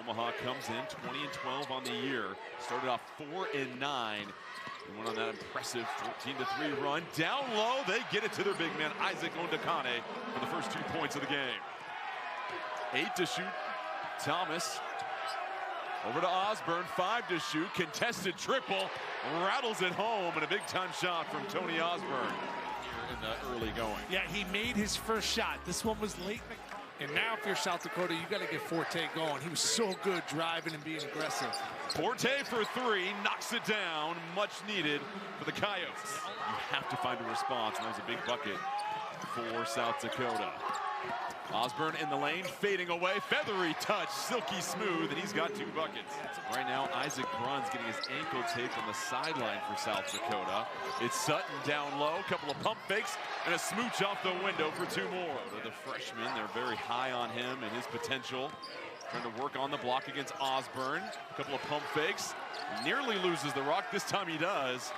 Omaha comes in 20-12 on the year. Started off 4-9. And went on that impressive 14-3 run. Down low, they get it to their big man, Isaac Ondakane, for the first 2 points of the game. 8 to shoot. Thomas over to Osborne, 5 to shoot. Contested triple, rattles it home, and a big-time shot from Tony Osborne here in the early going. Yeah, he made his first shot. This one was late. And now if you're South Dakota, you got to get Forte going. He was so good driving and being aggressive. Forte for 3, knocks it down, much needed for the Coyotes. You have to find a response, and that was a big bucket for South Dakota. Osborne in the lane, fading away, feathery touch, silky smooth, and he's got 2 buckets. Right now, Isaac Bruns getting his ankle taped on the sideline for South Dakota. It's Sutton down low, couple of pump fakes, and a smooch off the window for 2 more. The freshman, they're very high on him and his potential. Trying to work on the block against Osborne. A couple of pump fakes, nearly loses the rock. This time he does.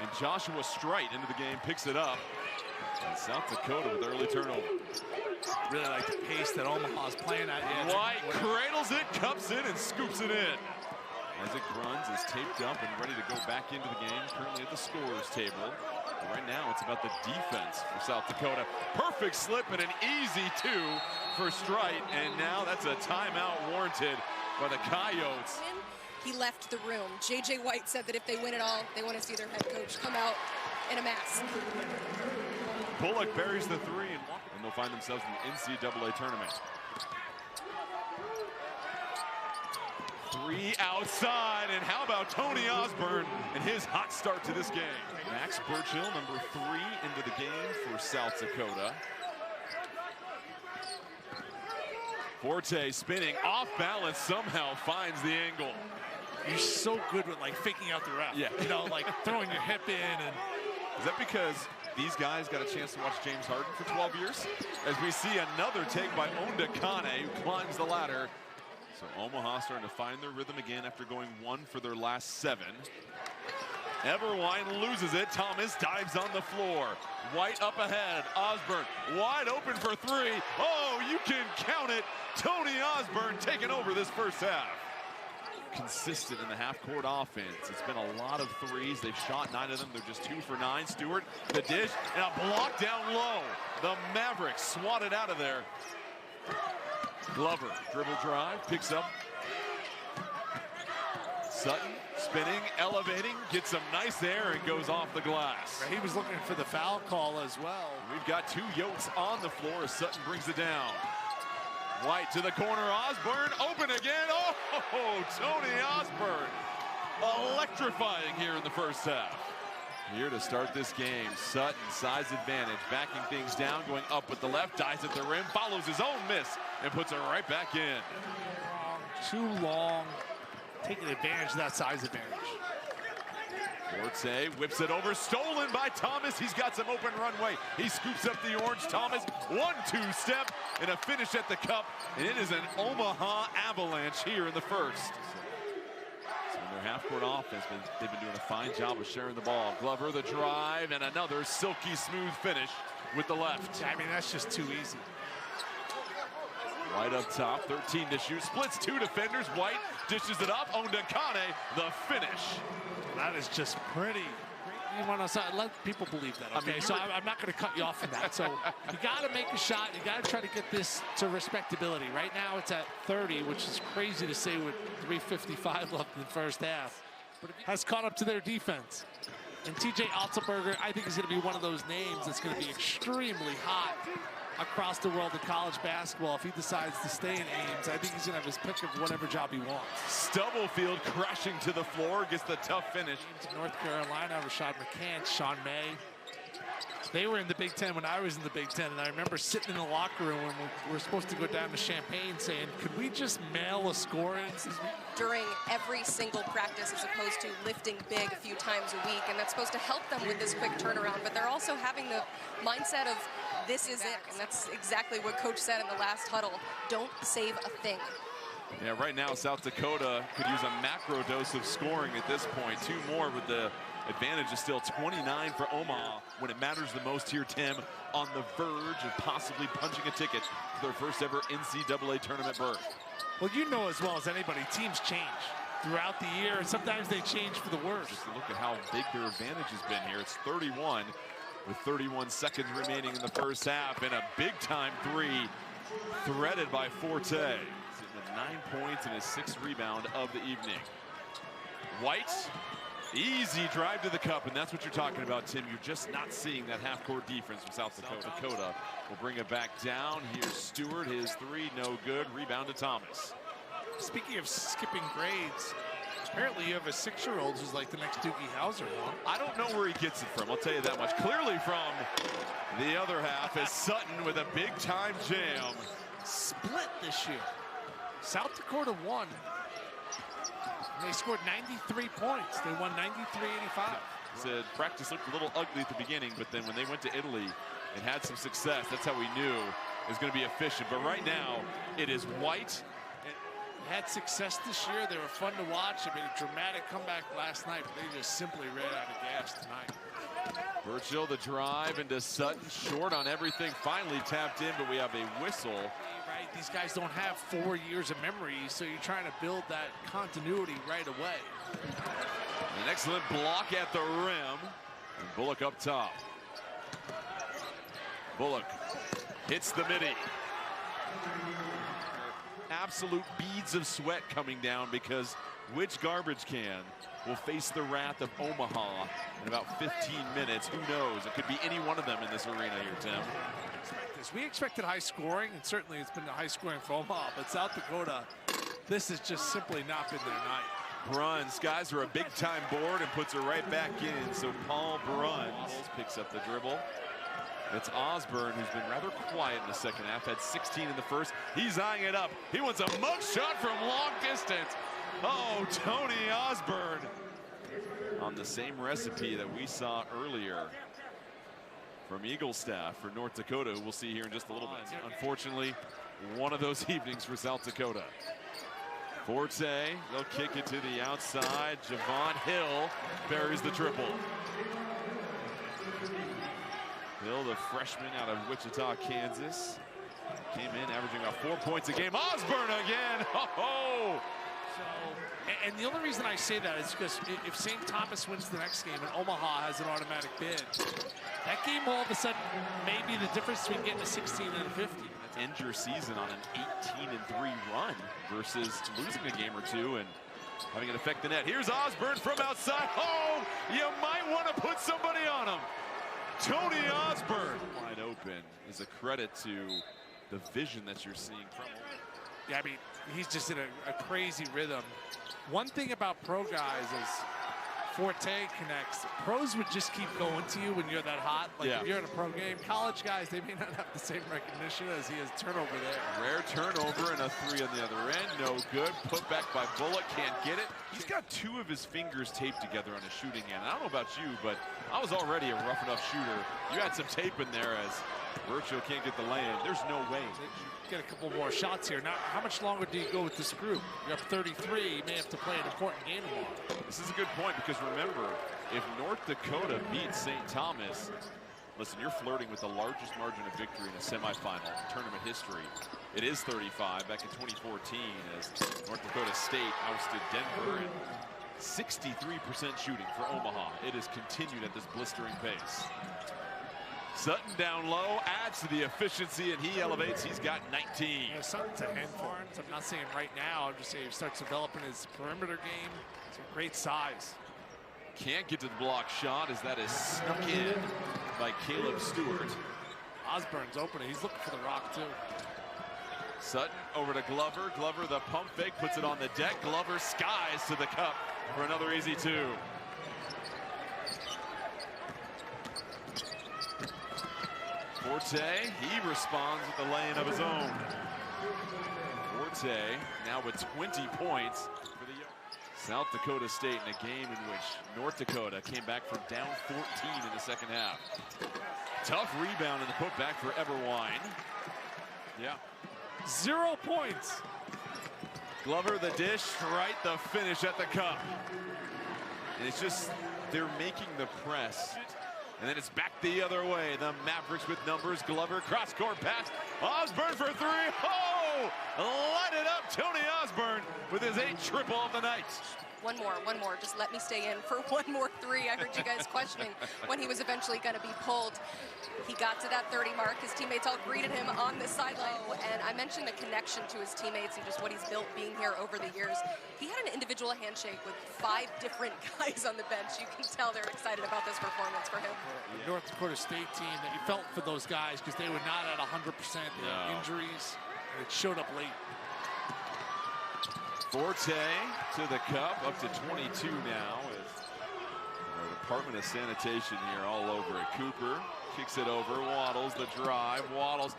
And Joshua Strite into the game, picks it up. And South Dakota with early turnover. Really like the pace that Omaha's playing at. Yeah, White cradles it, cups it, and scoops it in. Isaac Bruns is taped up and ready to go back into the game, currently at the scorer's table. But right now, it's about the defense for South Dakota. Perfect slip and an easy 2 for Strite, and now that's a timeout warranted by the Coyotes. He left the room. J.J. White said that if they win it all, they want to see their head coach come out in a mask. Bullock buries the 3, and they'll find themselves in the NCAA tournament. 3 outside, and how about Tony Osborne and his hot start to this game? Max Burchill, number 3 into the game for South Dakota. Forte spinning off balance, somehow finds the angle. He's so good with like faking out the ref. Yeah. You know, like throwing your hip in. And is that because these guys got a chance to watch James Harden for 12 years? As we see another take by Ondakane, who climbs the ladder. So Omaha starting to find their rhythm again after going 1 for their last 7. Everwine loses it. Thomas dives on the floor. White up ahead. Osborne wide open for 3. Oh, you can count it. Tony Osborne taking over this first half. Consistent in the half-court offense. It's been a lot of 3s. They've shot 9 of them. They're just 2 for 9. Stewart, the dish, and a block down low. The Mavericks swatted out of there. Glover, dribble drive, picks up. Sutton, spinning, elevating, gets some nice air and goes off the glass. he was looking for the foul call as well. We've got 2 Yotes on the floor as Sutton brings it down. White to the corner, Osborne, open again. Oh, Tony Osborne, electrifying here in the first half. Here to start this game, Sutton, size advantage, backing things down, going up with the left, dives at the rim, follows his own miss, and puts it right back in. Too long, taking advantage of that size advantage. Forte whips it over, stolen by Thomas. He's got some open runway. He scoops up the orange. Thomas, 1-2 step, and a finish at the cup. And it is an Omaha avalanche here in the first. So in their half-court offense, they've been doing a fine job of sharing the ball. Glover, the drive, and another silky smooth finish with the left. I mean, that's just too easy. White up top, 13 to shoot, splits 2 defenders. White dishes it up. Ondakane, the finish. That is just pretty. You want to let people believe that, okay? I mean, I'm not going to cut you off from that. So you got to make a shot. You got to try to get this to respectability. Right now it's at 30, which is crazy to say with 3:55 left in the first half. But it has caught up to their defense. And TJ Otzelberger, I think, is going to be one of those names that's going to be extremely hot across the world of college basketball. If he decides to stay in Ames, I think he's going to have his pick of whatever job he wants. Stubblefield crashing to the floor, gets the tough finish. North Carolina, Rashad McCants, Sean May. They were in the Big Ten when I was in the Big Ten, and I remember sitting in the locker room when we were supposed to go down to Champaign saying, could we just mail a score in? During every single practice as opposed to lifting big a few times a week, and that's supposed to help them with this quick turnaround, but they're also having the mindset of this is it, and that's exactly what Coach said in the last huddle. Don't save a thing. Yeah, right now South Dakota could use a macro dose of scoring at this point. 2 more, with the advantage is still 29 for Omaha when it matters the most here, Tim, on the verge of possibly punching a ticket to their first ever NCAA tournament berth. Well, you know as well as anybody, teams change throughout the year, and sometimes they change for the worse. Just look at how big their advantage has been here. It's 31 with 31 seconds remaining in the first half, and a big-time 3 threaded by Forte. Sitting with 9 points and his 6th rebound of the evening. White, easy drive to the cup, and that's what you're talking about, Tim. You're just not seeing that half-court defense from South Dakota. Dakota will bring it back down. Here's Stewart, his 3, no good. Rebound to Thomas. Speaking of skipping grades, apparently you have a 6-year-old who's like the next Doogie Howser, huh? I don't know where he gets it from, I'll tell you that much. Clearly from the other half is Sutton with a big-time jam. Split this year. South Dakota won. And they scored 93 points. They won 93-85. Said practice looked a little ugly at the beginning, but then when they went to Italy and had some success, that's how we knew it was going to be efficient. But right now, it is White. Had success this year. They were fun to watch. They made a dramatic comeback last night, but they just simply ran out of gas tonight. Burchill, the drive into Sutton, short on everything. Finally tapped in, but we have a whistle. Right, these guys don't have 4 years of memory, so you're trying to build that continuity right away. An excellent block at the rim. And Bullock up top. Bullock hits the midi. Absolute beads of sweat coming down, because which garbage can will face the wrath of Omaha in about 15 minutes? Who knows? It could be any one of them in this arena here, Tim. We expected high scoring, and certainly it's been high scoring for Omaha, but South Dakota, this has just simply not been their night. Bruns, guys, are a big-time board and puts it right back in. So Paul Bruns picks up the dribble. It's Osborne, who's been rather quiet in the second half, had 16 in the first. He's eyeing it up. He wants a mug shot from long distance. Oh, Tony Osborne on the same recipe that we saw earlier from Eagle staff for North Dakota, who we'll see here in just a little bit. Unfortunately, one of those evenings for South Dakota. Forte, they'll kick it to the outside. Javon Hill buries the triple. Hill, the freshman out of Wichita, Kansas, came in averaging about 4 points a game. Osborne again. Oh! So, and the only reason I say that is because if St. Thomas wins the next game and Omaha has an automatic bid, that game all of a sudden may be the difference between getting a 16 and a 50. That's end your season on an 18-3 run versus losing a game or two and having it affect the net. Here's Osborne from outside. Oh, you might want to put somebody on him. Tony Osborne wide open is a credit to the vision that you're seeing from him. Yeah, I mean, he's just in a crazy rhythm. One thing about pro guys is Forte connects. Pros would just keep going to you when you're that hot. Like if you're in a pro game. College guys, they may not have the same recognition as he has turnover there. Rare turnover and a 3 on the other end. No good. Put back by Bullock. Can't get it. He's got 2 of his fingers taped together on his shooting hand. I don't know about you, but I was already a rough enough shooter. You had some tape in there as Burchill can't get the lay-in. There's no way. Get a couple more shots here. Now, how much longer do you go with this group? You're up 33. You may have to play an important game tomorrow. This is a good point, because remember, if North Dakota beats St. Thomas, listen, you're flirting with the largest margin of victory in a semifinal in tournament history. It is 35 back in 2014 as North Dakota State ousted Denver. And 63% shooting for Omaha. It has continued at this blistering pace. Sutton down low, adds to the efficiency, and he elevates. He's got 19. Yeah, Sutton's a handful. I'm not saying right now. I'm just saying he starts developing his perimeter game. It's a great size. Can't get to the block shot as that is snuck in by Caleb Stewart. Osborne's opening. He's looking for the rock, too. Sutton over to Glover. Glover, the pump fake, puts it on the deck. Glover skies to the cup for another easy 2. Forte, he responds with the lay-in of his own. Forte now with 20 points for the South Dakota State in a game in which North Dakota came back from down 14 in the second half. Tough rebound and the putback for Everwine. Yeah. 0 points. Glover the dish, right the finish at the cup. And it's just, they're making the press. And then it's back the other way. The Mavericks with numbers. Glover, cross-court pass. Osborne for three. Oh! Light it up, Tony Osborne with his 8th triple of the night. One more. Just let me stay in for one more three. I heard you guys questioning when he was eventually going to be pulled. He got to that 30 mark. His teammates all greeted him on the sideline. And I mentioned the connection to his teammates and just what he's built being here over the years. He had an individual handshake with 5 different guys on the bench. You can tell they're excited about this performance for him. The North Dakota State team, that you felt for those guys because they were not at 100%. They had injuries, and it showed up late. Forte to the cup, up to 22 now. As the Department of Sanitation here all over it. Cooper kicks it over. Waddles the drive. Waddles,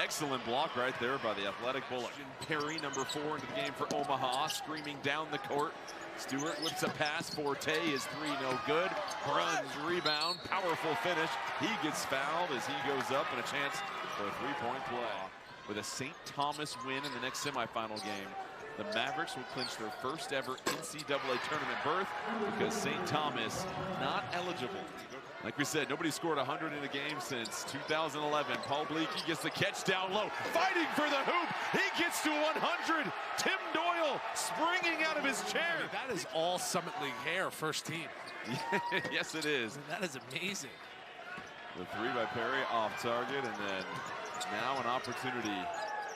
excellent block right there by the athletic Bullock. Perry, number 4 into the game for Omaha, screaming down the court. Stewart whips a pass. Forte is 3, no good. Bruns rebound, powerful finish. He gets fouled as he goes up, and a chance for a 3-point play. With a St. Thomas win in the next semifinal game, the Mavericks will clinch their first ever NCAA tournament berth because St. Thomas not eligible. Like we said, nobody scored 100 in a game since 2011. Paul Bleeky gets the catch down low, fighting for the hoop. He gets to 100. Tim Doyle springing out of his chair. I mean, that is all Summit League hair, first team. Yes, it is. That is amazing. The 3 by Perry off target, and then now an opportunity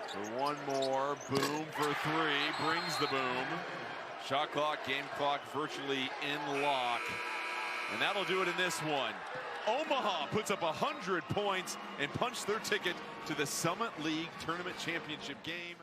for one more. Boom for 3, brings the boom. Shot clock, game clock virtually in lock. And that'll do it in this one. Omaha puts up 100 points and punched their ticket to the Summit League Tournament Championship game.